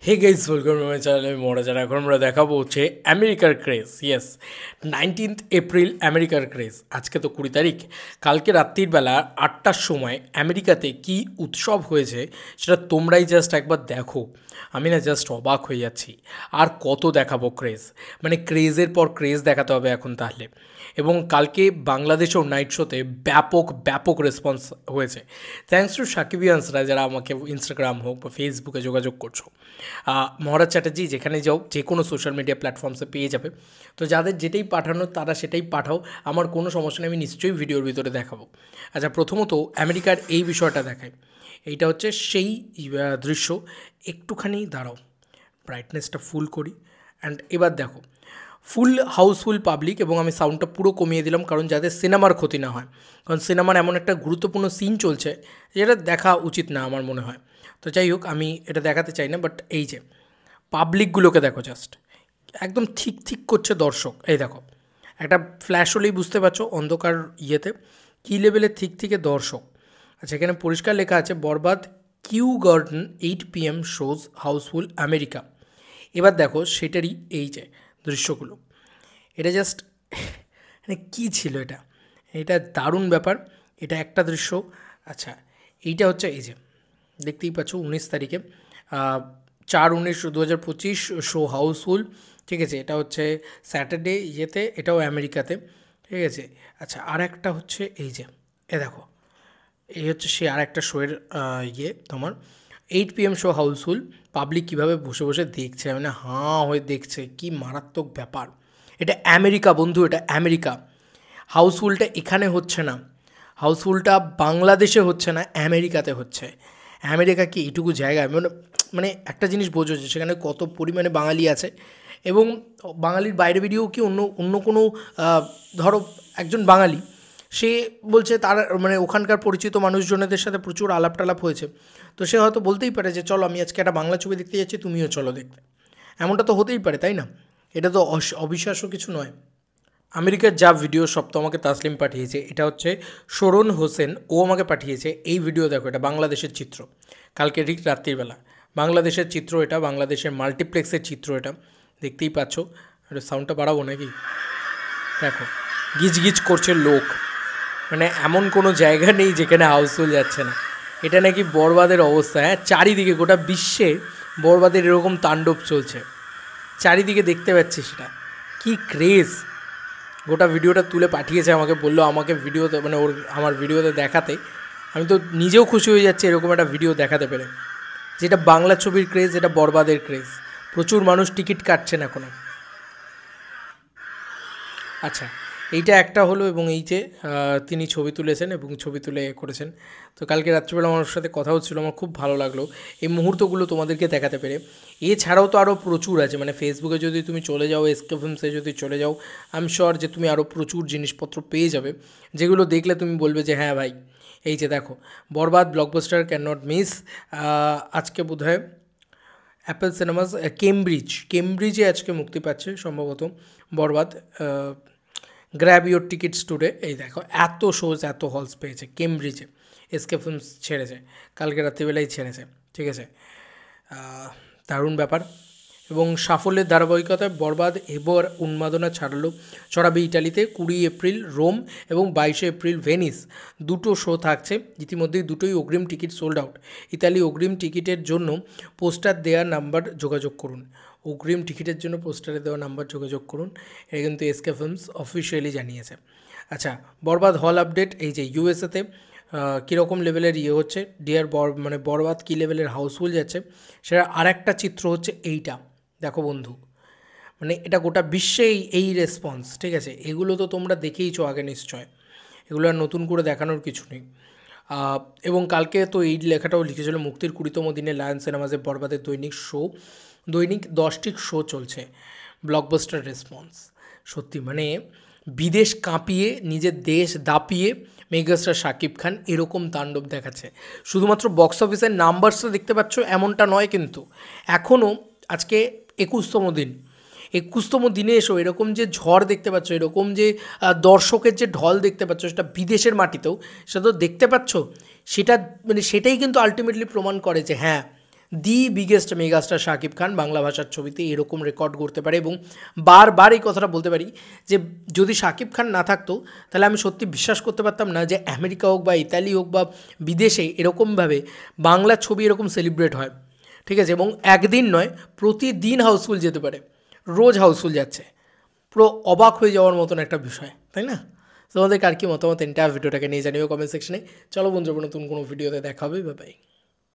Hey guys welcome to my channel. আমি মোরা যারা এখন আমরা দেখাবো হচ্ছে আমেরিকার ক্রেজ। ইয়েস, 19th এপ্রিল আমেরিকার ক্রেজ। আজকে তো 20 তারিখ। কালকে রাত্রির বেলা 8টার সময় আমেরিকাতে কি উৎসব হয়েছে সেটা তোমরাই জাস্ট একবার দেখো। আমি না জাস্ট অবাক হয়ে যাচ্ছি। আর কত দেখাবো ক্রেজ, মানে ক্রেজের পর ক্রেজ দেখাতে হবে এখন তাহলে। এবং কালকে বাংলাদেশেও নাইট শোতে ব্যাপক ব্যাপক রেসপন্স হয়েছে, থ্যাঙ্কস টু সাকিবিয়ান্সরা যারা আমাকে ইনস্টাগ্রাম হোক বা ফেসবুকে যোগাযোগ করছো। মহারাজ চ্যাটার্জি যেখানে যাও যে কোনো সোশ্যাল মিডিয়া প্ল্যাটফর্মসে পেয়ে যাবে। তো যাদের যেটাই পাঠানো তারা সেটাই পাঠাও, আমার কোনো সমস্যা নেই, আমি নিশ্চয়ই ভিডিওর ভিতরে দেখাবো। আচ্ছা, প্রথমত আমেরিকার এই বিষয়টা দেখায়। এইটা হচ্ছে সেই দৃশ্য। একটুখানি দাঁড়াও, ব্রাইটনেসটা ফুল করি। অ্যান্ড এবার দেখো, ফুল হাউসফুল পাবলিক, এবং আমি সাউন্ডটা পুরো কমিয়ে দিলাম কারণ যাতে সিনেমার ক্ষতি না হয়, কারণ সিনেমার এমন একটা গুরুত্বপূর্ণ সিন চলছে যেটা দেখা উচিত না আমার মনে হয়। তো যাই হোক, আমি এটা দেখাতে চাই না, বাট এই যে পাবলিকগুলোকে দেখো, জাস্ট একদম ঠিক ঠিক করছে দর্শক। এই দেখো, একটা ফ্ল্যাশ হলেই বুঝতে পারছো অন্ধকার ইয়েতে কী লেভেলের ঠিক থেকে দর্শক। আচ্ছা, এখানে পরিষ্কার লেখা আছে Borbaad Kew garden 8 PM shows housefull America. এবার দেখো সেটারই এই যে দৃশ্যগুলো, এটা জাস্ট মানে কী ছিল এটা, এটা দারুণ ব্যাপার। এটা একটা দৃশ্য। আচ্ছা, এইটা হচ্ছে এই যে দেখতেই পাচ্ছ 19 তারিখে 4/19/2025 শো হাউসফুল। ঠিক আছে, এটা হচ্ছে স্যাটারডে ইয়েতে, এটাও আমেরিকাতে। ঠিক আছে। আচ্ছা, আর একটা হচ্ছে এই যে দেখো, এই হচ্ছে সে আর একটা শোয়ের ইয়ে তোমার 8 PM শো হাউসফুল। পাবলিক কীভাবে বসে বসে দেখছে, মানে হাঁ হয়ে দেখছে, কি মারাত্মক ব্যাপার। এটা আমেরিকা বন্ধু, এটা আমেরিকা। হাউসফুলটা এখানে হচ্ছে না, হাউসফুলটা বাংলাদেশে হচ্ছে না, আমেরিকাতে হচ্ছে। আমেরিকা কি এইটুকু জায়গায়, মানে মানে একটা জিনিস বোঝো যে সেখানে কত পরিমাণে বাঙালি আছে। এবং বাঙালির বাইরে বেরিয়েও কি অন্য অন্য কোনো ধরো একজন বাঙালি, সে বলছে তার মানে ওখানকার পরিচিত মানুষজনদের সাথে প্রচুর আলাপ টালাপ হয়েছে, তো সে হয়তো বলতেই পারে যে চলো আমি আজকে একটা বাংলা ছবি দেখতে যাচ্ছি, তুমিও চলো দেখতে। এমনটা তো হতেই পারে, তাই না? এটা তো অবিশ্বাস্য কিছু নয়। আমেরিকার যা ভিডিও সব তো আমাকে তাসলিম পাঠিয়েছে। এটা হচ্ছে শরণ হোসেন, ও আমাকে পাঠিয়েছে এই ভিডিও। দেখো, এটা বাংলাদেশের চিত্র, কালকে ঠিক রাত্রিবেলা বাংলাদেশের চিত্র, এটা বাংলাদেশের মাল্টিপ্লেক্সের চিত্র। এটা দেখতেই পাচ্ছ। এটা সাউন্ডটা বাড়াবো নাকি? দেখো, গিজগিজ করছে লোক, মানে এমন কোনো জায়গা নেই যেখানে হাউসফুল যাচ্ছে না। এটা নাকি বরবাদের অবস্থা। হ্যাঁ, চারিদিকে গোটা বিশ্বে বরবাদের এরকম তাণ্ডব চলছে, চারিদিকে দেখতে পাচ্ছি সেটা। কি ক্রেজ! গোটা ভিডিওটা তুলে পাঠিয়েছে আমাকে, বললো আমাকে ভিডিওতে মানে আমার ভিডিওতে দেখাতে। আমি তো নিজেও খুশি হয়ে যাচ্ছি এরকম একটা ভিডিও দেখাতে পেরে। যেটা বাংলা ছবির ক্রেজ, এটা বরবাদের ক্রেজ। প্রচুর মানুষ টিকিট কাটছেন এখনও। আচ্ছা, এইটা একটা হলো, এবং এই যে তিনি ছবি তুলেছেন এবং ছবি তুলে করেছেন। তো কালকে রাত্রিবেলা আমার সাথে কথা হচ্ছিলো, আমার খুব ভালো লাগলো এই মুহূর্তগুলো তোমাদেরকে দেখাতে পেরে। এছাড়াও তো আরও প্রচুর আছে, মানে ফেসবুকে যদি তুমি চলে যাও, এসকে ফিল্মসে যদি চলে যাও, আই এম শিওর যে তুমি আরও প্রচুর জিনিসপত্র পেয়ে যাবে, যেগুলো দেখলে তুমি বলবে যে হ্যাঁ ভাই। এই যে দেখো, Borbaad blockbuster can not miss. আজকে বোধহয় অ্যাপেল সিনেমাস কেমব্রিজে আজকে মুক্তি পাচ্ছে সম্ভবত Borbaad. Grab your tickets today. এই দেখো, এত শোজ এত হলস পেয়েছে কেমব্রিজে, এসকে ফিল্মস ছেড়েছে, কালকে রাত্রিবেলাই ছেড়েছে। ঠিক আছে, দারুণ ব্যাপার। এবং সাফল্যের ধারাবাহিকতায় বরবাদ এবার উন্মাদনা ছড়াবে ইটালিতে 20 এপ্রিল রোম এবং 22 এপ্রিল ভেনিস। দুটো শো থাকছে, ইতিমধ্যেই দুটোই অগ্রিম টিকিট সোল্ড আউট। ইতালি অগ্রিম টিকিটের জন্য পোস্টার দেওয়ার নাম্বার যোগাযোগ করুন। অগ্রিম টিকিটের জন্য পোস্টারে দেওয়া নাম্বার যোগাযোগ করুন, এটা কিন্তু এসকে ফিল্মস অফিসিয়ালি জানিয়েছে। আচ্ছা, বরবাদ হল আপডেট। এই যে ইউএসএতে কীরকম লেভেলের ইয়ে হচ্ছে, মানে বরবাদ কী লেভেলের হাউসফুল যাচ্ছে, সেটা আর একটা চিত্র হচ্ছে এইটা। দেখো বন্ধু, মানে এটা গোটা বিশ্বেই এই রেসপন্স। ঠিক আছে, এগুলো তো তোমরা দেখেইছো আগে নিশ্চয়, এগুলো আর নতুন করে দেখানোর কিছু নেই। এবং কালকে তো এই লেখাটাও লিখেছিল, মুক্তির 20তম দিনে লায়ন সিনেমাসে বরবাদের দৈনিক 10টি শো চলছে, ব্লকবাস্টার রেসপন্স। সত্যি মানে বিদেশ কাঁপিয়ে নিজের দেশ দাপিয়ে মেগাস্টার শাকিব খান এরকম তাণ্ডব দেখাচ্ছে। শুধুমাত্র বক্স অফিসের নাম্বারসটা দেখতে পাচ্ছ এমনটা নয়, কিন্তু এখনও আজকে 21তম দিন, 21তম দিনে এসো এরকম যে ঝড় দেখতে পাচ্ছ, এরকম যে দর্শকের যে ঢল দেখতে পাচ্ছ, সেটা বিদেশের মাটিতেও সেটা তো দেখতে পাচ্ছ। সেটা মানে সেটাই কিন্তু আলটিমেটলি প্রমাণ করে যে হ্যাঁ, দি বিগেস্ট মেগাস্টার শাকিব খান বাংলা ভাষার ছবিতে এরকম রেকর্ড করতে পারে। এবং বারবার এই কথাটা বলতে পারি যে যদি শাকিব খান না থাকতো তাহলে আমি সত্যি বিশ্বাস করতে পারতাম না যে আমেরিকা হোক বা ইতালি হোক বা বিদেশে এরকমভাবে বাংলা ছবি এরকম সেলিব্রেট হয়, ঠিক আছে। এবং একদিন নয়, প্রতিদিন হাউসফুল যেতে পারে, রোজ হাউসফুল যাচ্ছে, পুরো অবাক হয়ে যাওয়ার মতন একটা বিষয়, তাই না? তোমাদের কার কি মতামত এন্টায়ার ভিডিওটাকে নিয়ে জানিও কমেন্ট সেকশনে। চলো বন্ধুরা, নতুন কোনো ভিডিওতে দেখা হবে, বাই বাই।